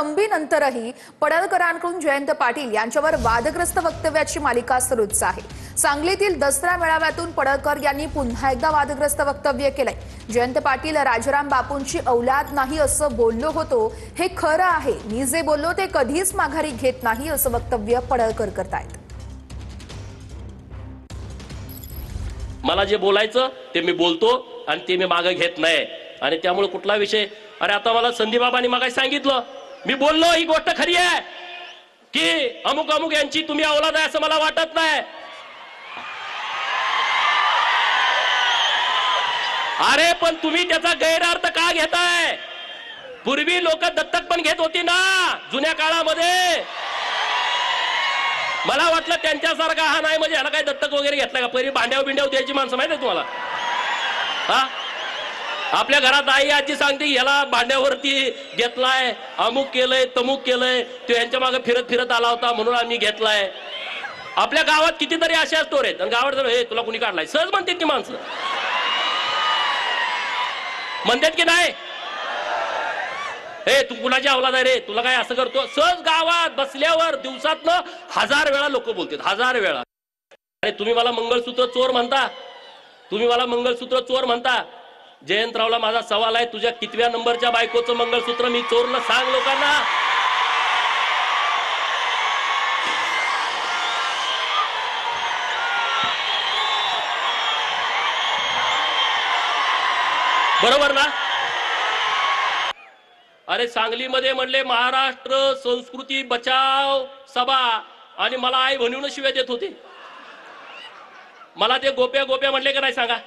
स्तंभीनंतरही पडळकरांकडून जयंत पाटील यांच्यावर वादग्रस्त वक्तव्याची मालिका सुरूच आहे। सांगलीतील दसरा मेळाव्यातून पडळकर यांनी पुन्हा एकदा वादग्रस्त वक्तव्य केलंय। जयंत पाटील राजाराम बापूंची औलाद नाही असं बोललो होतो, हे खरं आहे, मी जे बोललो ते कधीच माघारी घेत नाही असं वक्तव्य पडळकर करतायत। मला जे बोलायचं ते मी बोलतो आणि ते मी मागे घेत नाही आणि त्यामुळे कुठला विषय। अरे आता मला संदीपबाबांनी मागे सांगितलं, मी बोललो ही गोष्ट खरी आहे की अमुक अमुक यांची तुम्ही औलाद आहे असं मला वाटत नाही। अरे पण तुम्ही त्याचा गैरअर्थ का घेताय? पूर्वी लोक दत्तक पण घेत होती ना जुन्या काळामध्ये। मला वाटलं त्यांच्यासारखा हा नाही म्हणजे ह्याला काय दत्तक वगैरे घेतला का? पहिली भांड्याव बिंड्याव द्यायची माणसं माहिती आहे तुम्हाला? हा, आपल्या घरात आई आजी सांगते याला भांड्यावरती घेतलाय, अमुक केलंय तमुक केलंय, तो यांच्या मागे फिरत फिरत आला होता म्हणून आम्ही घेतलाय। आपल्या गावात कितीतरी अशा स्टोर आहेत आणि गावात हे तुला कुणी काढलाय सहज म्हणतात ती माणसं, म्हणतात की नाही हे तू कुणाची औलाद आहे रे, तुला काय असं करतो? सहज गावात बसल्यावर दिवसातनं 1000 वेळा लोक बोलतात, 1000 वेळा। अरे तुम्ही मला मंगळसूत्र चोर म्हणता, तुम्ही मला मंगळसूत्र चोर म्हणता। जयंतरावला माझा सवाल आहे, तुझ्या कितव्या नंबरच्या बायकोचं मंगळसूत्र मी चोरलं सांग लोकांना। बरोबर ना? अरे सांगलीमध्ये म्हणले महाराष्ट्र संस्कृती बचाव सभा आणि मला आई म्हणून शिव्या देत होते। मला ते गोप्या गोप्या म्हणले का नाही सांगा?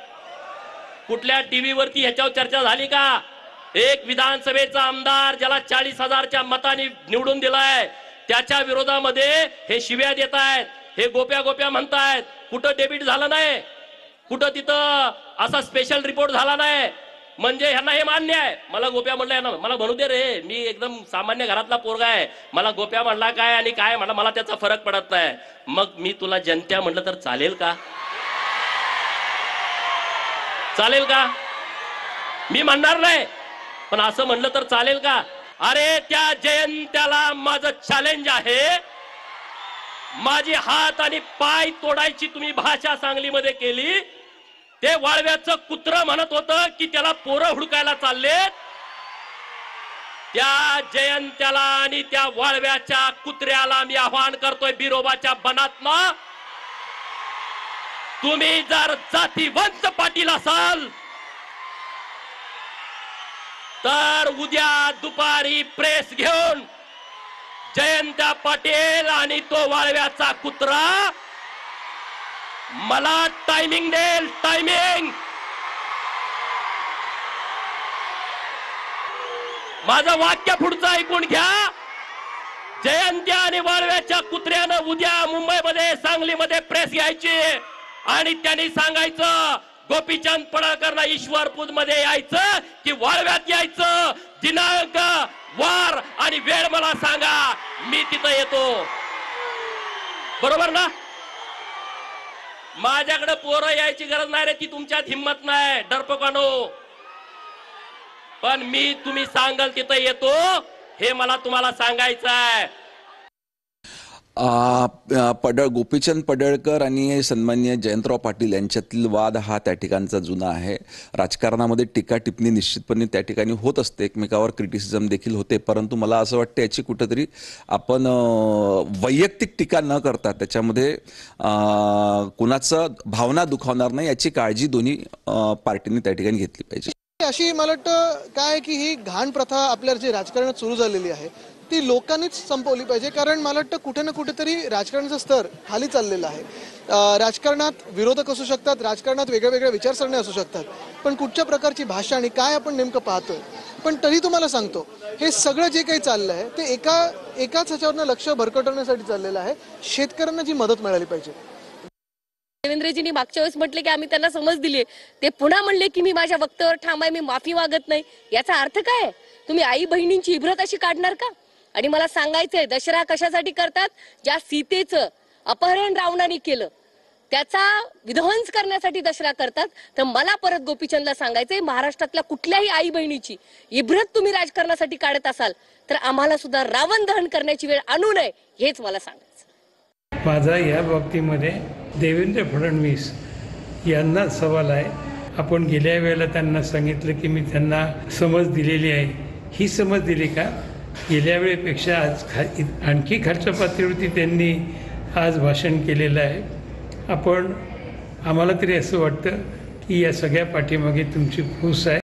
कुठल्या टीव्हीवरती ह्याच्यावर चर्चा झाली का? एक विधानसभेचा आमदार ज्याला 40,000च्या मतांनी निवडून दिलाय त्याच्या विरोधामध्ये हे शिव्या देत आहेत, हे गोप्या गोप्या म्हणतायत। कुठं डेबिट झालं नाही, कुठं तिथं असा स्पेशल रिपोर्ट झाला नाही, म्हणजे ह्यांना हे मान्य आहे। मला गोप्या म्हणलं यांना, मला म्हणू दे रे, मी एकदम सामान्य घरातला पोरगा आहे, मला गोप्या म्हणला काय आणि काय म्हणला मला त्याचा फरक पडत नाही। मग मी तुला जनत्या म्हटलं तर चालेल का? चालेल का? मी म्हणणार नाही, पण असं म्हणलं तर चालेल का? अरे त्या जयंत्याला माझं चॅलेंज आहे, माझी हात आणि पाय तोडायची तुम्ही भाषा सांगलीमध्ये केली। ते वाळव्याचं कुत्र म्हणत होतं की त्याला पोरं हुडकायला चाललेत। त्या जयंत्याला आणि त्या वाळव्याच्या कुत्र्याला मी आव्हान करतोय बिरोबाच्या बनातनं, तुम्ही जर जातीवंत पाटील असाल तर उद्या दुपारी प्रेस घेऊन जयंत पाटील आणि तो वाळव्याचा कुत्रा मला टायमिंग देईल, टायमिंग। माझं वाक्य पुढचं ऐकून घ्या। जयंत्या आणि वाळव्याच्या कुत्र्यानं उद्या मुंबईमध्ये सांगलीमध्ये प्रेस घ्यायची आणि त्यांनी सांगायचं गोपीचंद पडळकरला ईश्वरपूर मध्ये यायचं की वाळव्यात यायचं, दिनांक वार आणि वेळ मला सांगा, मी तिथं येतो। बरोबर ना? माझ्याकडे पोरं यायची गरज नाही रे, ती तुमच्यात हिम्मत नाही डरपोकानो, पण मी तुम्ही सांगाल तिथं येतो, हे मला तुम्हाला सांगायचं आहे। गोपीचंद पडळकर आणि सन्माननीय जयंतराव पाटील यांच्यातील वाद हा त्या ठिकाणचा जुना आहे। राजकारणामध्ये टीका टिप्पणी निश्चितपणे त्या ठिकाणी होत असते, एकमेकावर क्रिटिसिझम देखील होते, परंतु मला असं वाटतं याची कुठेतरी आपण वैयक्तिक टीका न करता त्याच्यामध्ये कुणाचं भावना दुखावणार नाही याची काळजी दोन्ही पार्टींनी त्या ठिकाणी घेतली पाहिजे। अशी मला वाटतं काय की ही घाण प्रथा आपल्या जे राजकारणात सुरू झालेली आहे ती लोकांनीच संपवली पाहिजे, कारण मला वाटतं कुठे ना कुठेतरी राजकारणाचा स्तर खाली चाललेला आहे। राजकारणात विरोधक असू शकतात, राजकारणात वेगळ्या वेगळ्या विचारसरणी असू शकतात, पण कुठच्या प्रकारची भाषा आणि काय आपण नेमकं पाहतोय। पण तरी तुम्हाला सांगतो हे सगळं जे काही चाललं आहे ते एकाच ह्याच्यावरनं लक्ष भरकटवण्यासाठी चाललेलं आहे। शेतकऱ्यांना जी मदत मिळाली पाहिजे। देवेंद्रजींनी मागच्या वेळेस म्हटले की आम्ही त्यांना समज दिली, ते पुन्हा म्हणले की मी माझ्या वक्तव्यावर ठाम आहे, मी माफी मागत नाही। याचा अर्थ काय? तुम्ही आई बहिणींची इब्रत अशी काढणार का? आणि मला सांगायचंय दसरा कशासाठी करतात? ज्या सीतेचं अपहरण रावणाने केलं त्याचा विध्वंस करण्यासाठी दसरा करतात. तर मला परत गोपीचंदला सांगायचंय, महाराष्ट्रातल्या कुठल्याही आई बहिणीची इब्रत तुम्ही राजकारणासाठी काढत असाल तर आम्हाला सुद्धा रावण दहन करण्याची वेळ आणू नये, हेच मला सांगायचं. माझा या बाबतीमध्ये देवेंद्र फडणवीस यांना सवाल आहे. आपण गेल्या वेळेला त्यांना सांगितलं की मी त्यांना समज दिलेली आहे. ही समज दिली का? गेल्या वेळेपेक्षा आज आणखी खालच्या पातळीवरती त्यांनी आज भाषण केलेलं आहे. आम्हाला तरी असं वाटतं की या सगळ्या पाठीमागे तुमची फूस आहे.